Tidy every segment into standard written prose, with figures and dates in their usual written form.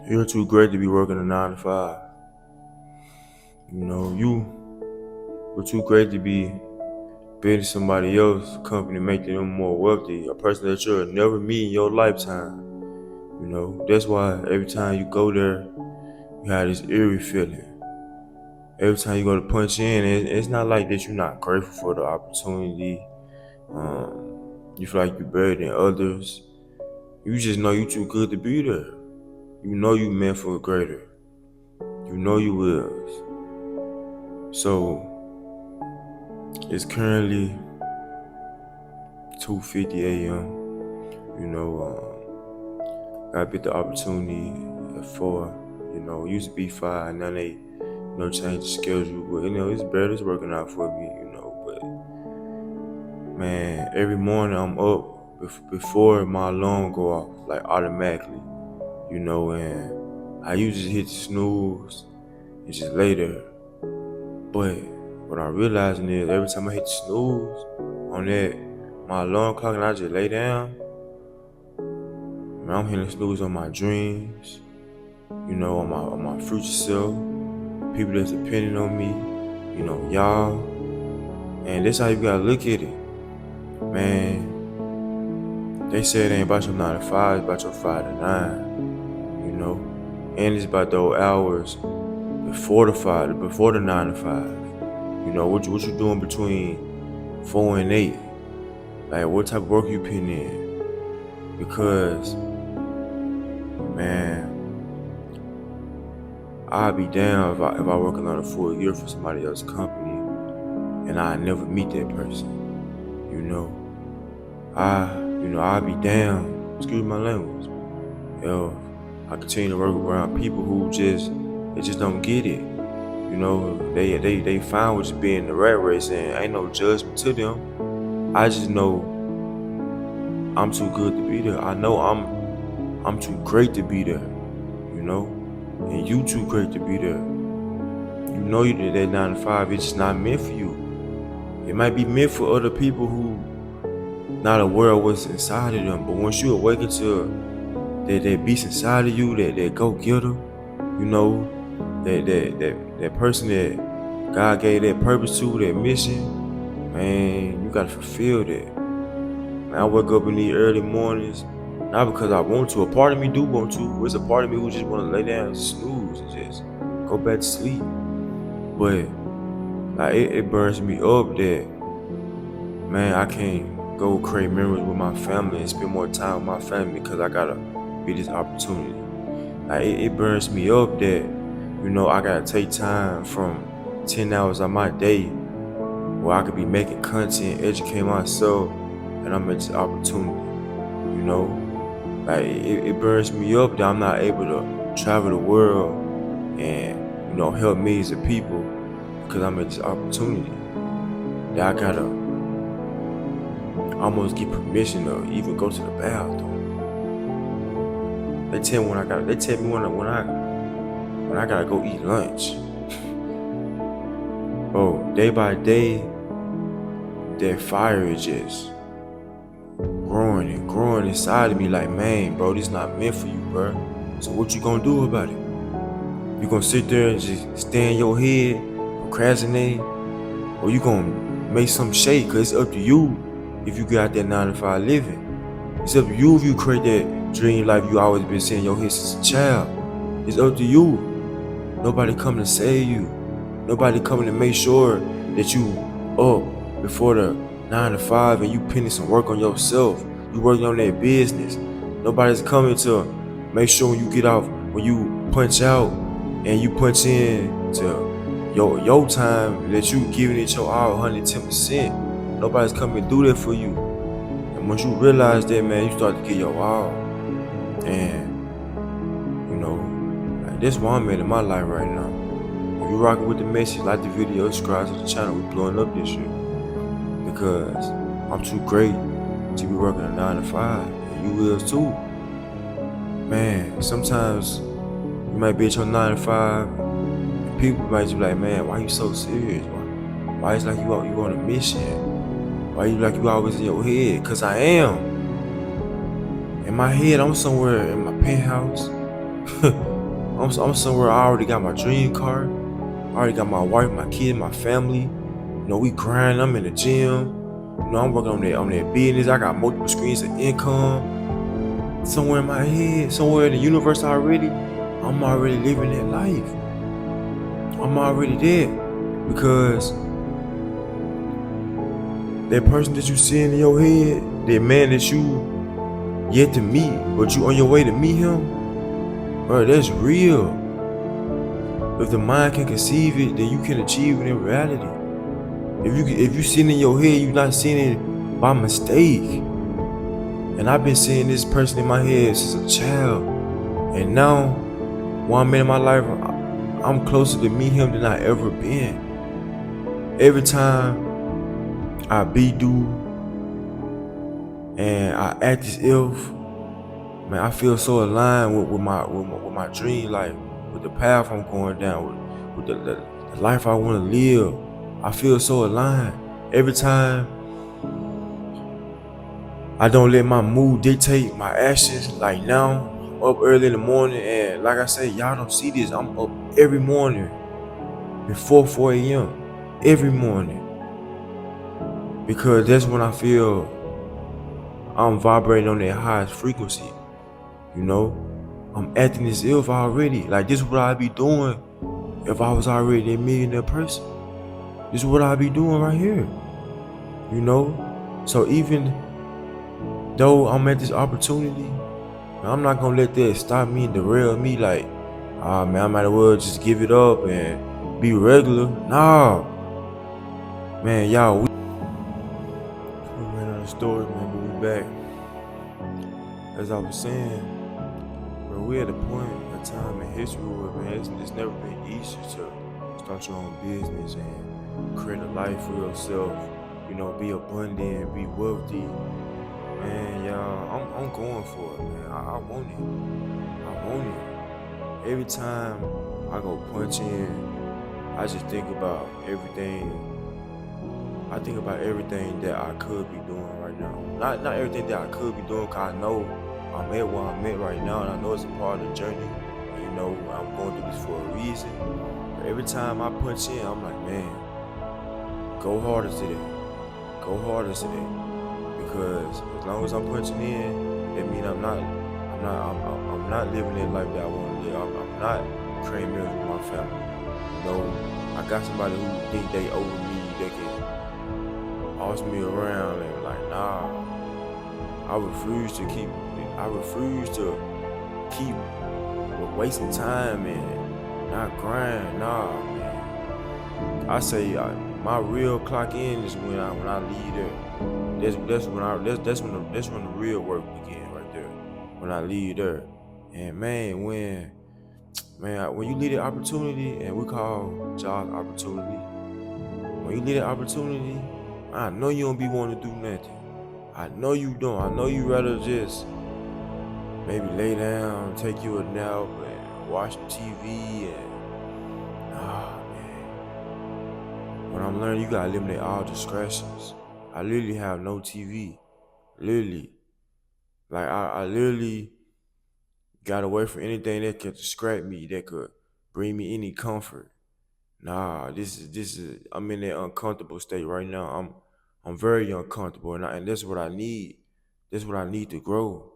You're too great to be working a 9 to 5. You're too great to be building somebody else's company, making them more wealthy, a person that you'll never meet in your lifetime. That's why every time you go there, you have this eerie feeling. Every time you go to punch in, it's not like that you're not grateful for the opportunity. You feel like you're better than others. You just know you too good to be there. You know you meant for greater. You know you will. So it's currently 2:50 a.m. I get the opportunity at 4. It used to be 5, now they change the schedule, but it's better. It's working out for me, but man, every morning I'm up before my alarm go off, like automatically, and I usually hit the snooze and just lay there. But what I'm realizing is every time I hit the snooze on my alarm clock and I just lay down, man, I'm hitting the snooze on my dreams, on my future self, people that's depending on me, y'all. And that's how you gotta look at it. Man, they say it ain't about your 9 to 5, it's about your 5 to 9, and it's about those hours before the 9 to 5. What you doing between 4 and 8? Like, what type of work you putting in? Because, man, I'd be down if I work another full year for somebody else's company and I never meet that person. I'd be down, excuse my language, I continue to work around people who just don't get it. They fine with just being in the rat race, and ain't no judgment to them. I just know I'm too good to be there. I know I'm too great to be there, and you too great to be there. You did that 9 to 5, it's just not meant for you. It might be meant for other people who not aware of what's inside of them, but once you awaken to that beast inside of you, that go-getter, that person that God gave that purpose to, that mission, man, you gotta fulfill that. Man, I wake up in the early mornings, not because I want to. A part of me do want to. It's a part of me who just want to lay down and snooze and just go back to sleep. But like, it burns me up that, man, I can't go create memories with my family and spend more time with my family because I gotta be this opportunity. Like, it burns me up that, I gotta take time from 10 hours of my day where I could be making content, educate myself, and I'm at this opportunity. Like, it burns me up that I'm not able to travel the world and, help millions of people because I'm at this opportunity. That I gotta almost get permission to even go to the bathroom. They tell me when I gotta go eat lunch. Bro, day by day, that fire is just growing and growing inside of me. Like, man, bro, this not meant for you, bro. So what you gonna do about it? You gonna sit there and just stay in your head, procrastinate, or you gonna make some shake? Cause it's up to you if you got that 9 to 5 living. It's up to you if you create that dream life you always been seeing in your head since a child. It's up to you. Nobody coming to save you. Nobody coming to make sure that you up before the 9 to 5 and you putting some work on yourself. You working on that business. Nobody's coming to make sure when you get off, when you punch out and you punch in to your time, that you giving it your all 110%. Nobody's coming to do that for you. And once you realize that, man, you start to get your all. And like, that's where I'm at in my life right now. If you rocking with the message, like the video, subscribe to the channel. We blowing up this year because I'm too great to be working a 9 to 5, and you will too. Man, sometimes you might be at your 9 to 5, and people might just be like, man, why you so serious? Why it's like you on a mission? Why you like you always in your head? Cause I am. In my head, I'm somewhere in my penthouse, I'm somewhere I already got my dream car. I already got my wife, my kid, my family. You know, we grind. I'm in the gym. You know, I'm working on that business. I got multiple streams of income. Somewhere in my head, somewhere in the universe already, I'm already living that life. I'm already there. Because that person that you see in your head, that man that you yet to meet, but you on your way to meet him, bro, that's real. If the mind can conceive it, then you can achieve it in reality. If you sitting in your head, you're not seeing it by mistake. And I've been seeing this person in my head since a child. And now, one man in my life, I'm closer to meet him than I ever been. Every time I be do and I act as if, man, I feel so aligned with my dream life, with the path I'm going down, with the life I want to live. I feel so aligned. Every time I don't let my mood dictate my actions. Like now, I'm up early in the morning, and like I say, y'all don't see this. I'm up every morning before 4 a.m. every morning because that's when I feel I'm vibrating on that highest frequency. You know, I'm acting as if already. Like this is what I'd be doing if I was already a millionaire person. This is what I'd be doing right here. You know, so even though I'm at this opportunity, I'm not gonna let that stop me and derail me. Like, ah man, I might as well just give it up and be regular. Nah, man, y'all, we ran out of story, man, but we back. As I was saying, bro, we at a point in time in history where, man, it's never been easier to start your own business and create a life for yourself. You know, be abundant, be wealthy. Man, y'all, I'm going for it, man. I want it. I want it. Every time I go punch in, I just think about everything. I think about everything that I could be doing right now. Not everything that I could be doing, cause I know I'm at where I'm at right now, and I know it's a part of the journey. And, you know, I'm going through this for a reason. But every time I punch in, I'm like, man, go harder today. Go harder today. Because as long as I'm punching in, that means I'm not living that life that I want to live. I'm not creating meals with my family. You know, I got somebody who think they over me, they can boss me around and like, nah. I refuse to keep wasting time and not grind. Nah, man. I say my real clock in is when I leave there. That's when the real work begin right there. When I leave there, and man, when you leave the opportunity, and we call job opportunity, when you leave the opportunity, I know you don't be wanting to do nothing. I know you don't. I know you rather just maybe lay down, take you a nap, and watch TV, and man. When I'm learning, you gotta eliminate all distractions. I literally have no TV. Literally. Like I literally got away from anything that could distract me, that could bring me any comfort. Nah, this is I'm in that uncomfortable state right now. I'm very uncomfortable, and that's what I need. That's what I need to grow.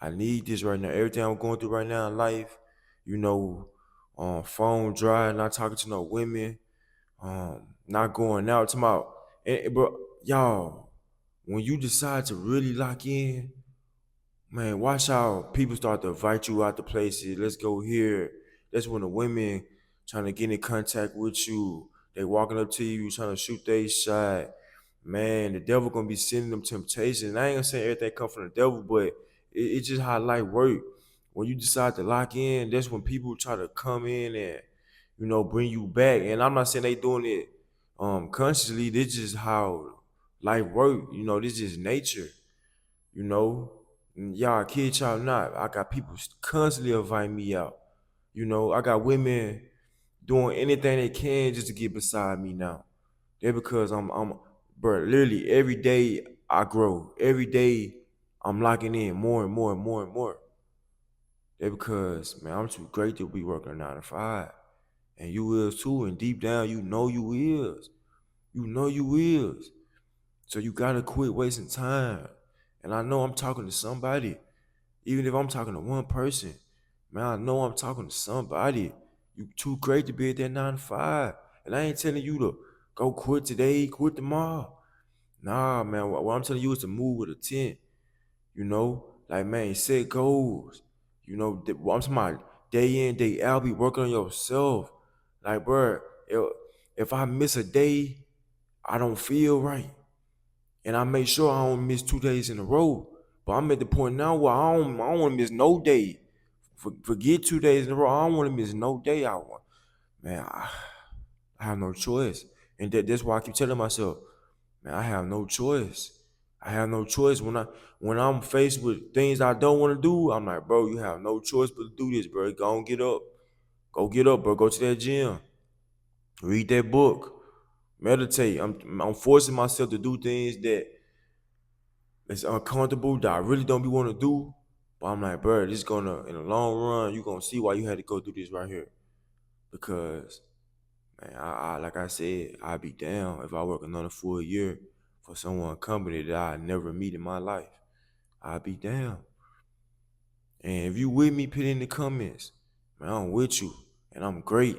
I need this right now. Everything I'm going through right now in life, you know, phone dry, not talking to no women, not going out. Talking about, bro, y'all, when you decide to really lock in, man, watch how people start to invite you out to places. Let's go here. That's when the women trying to get in contact with you. They walking up to you, trying to shoot their shot. Man, the devil gonna be sending them temptations. I ain't gonna say everything come from the devil, but it's just how life work. When you decide to lock in, that's when people try to come in and, you know, bring you back. And I'm not saying they doing it consciously. This is how life work. You know, this is nature. You know, y'all kid y'all not. I got people constantly inviting me out. You know, I got women doing anything they can just to get beside me now. They're because bro, literally every day I grow. Every day I'm locking in more and more and more and more. That because, man, I'm too great to be working a 9 to 5. And you is too, and deep down you know you is. You know you is. So you gotta quit wasting time. And I know I'm talking to somebody. Even if I'm talking to one person, man, I know I'm talking to somebody. You too great to be at that 9 to 5. And I ain't telling you to go quit today, quit tomorrow. Nah, man, what I'm telling you is to move with a 10. You know, like, man, set goals. You know, what I'm talking about, day in, day out, be working on yourself. Like, bro, if I miss a day, I don't feel right. And I make sure I don't miss 2 days in a row. But I'm at the point now where I don't want to miss no day. Forget 2 days in a row. I don't want to miss no day. Man, I have no choice. And that's why I keep telling myself, man, I have no choice. I have no choice. When I'm faced with things I don't want to do, I'm like, bro, you have no choice but to do this, bro. Go on, get up. Go get up, bro. Go to that gym. Read that book. Meditate. I'm forcing myself to do things that it's uncomfortable, that I really don't be want to do. But I'm like, bro, this is gonna, in the long run, you gonna see why you had to go through this right here. Because, man, I like I said, I'd be down if I work another full year for someone company that I never meet in my life. I'd be down. And if you with me, put in the comments, man, I'm with you and I'm great.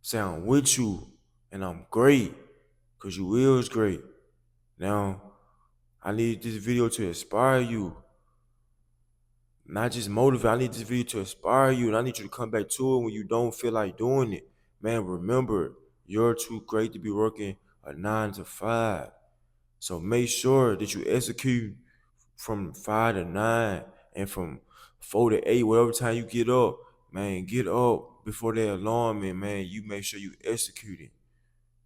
Say I'm with you and I'm great, because you is great. Now, I need this video to inspire you, not just motivate. I need this video to inspire you, and I need you to come back to it when you don't feel like doing it. Man, remember, you're too great to be working a 9 to 5. So make sure that you execute from 5 to 9 and from 4 to 8, whatever time you get up. Man, get up before that alarm, and man, you make sure you execute it.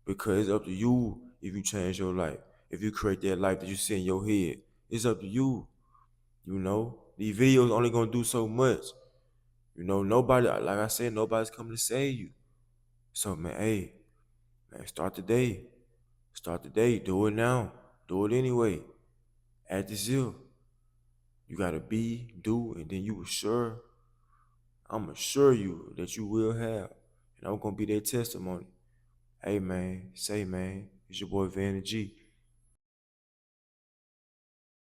Because it's up to you if you change your life. If you create that life that you see in your head, it's up to you. You know, these videos only gonna do so much. You know, nobody, like I said, nobody's coming to save you. So, man, hey, man, start the day. Start the day. Do it now. Do it anyway. At the zero. You gotta be, do, and then you assure. I'm assure you that you will have. And I'm gonna be that testimony. Hey, man, say, man, it's your boy Vanna G.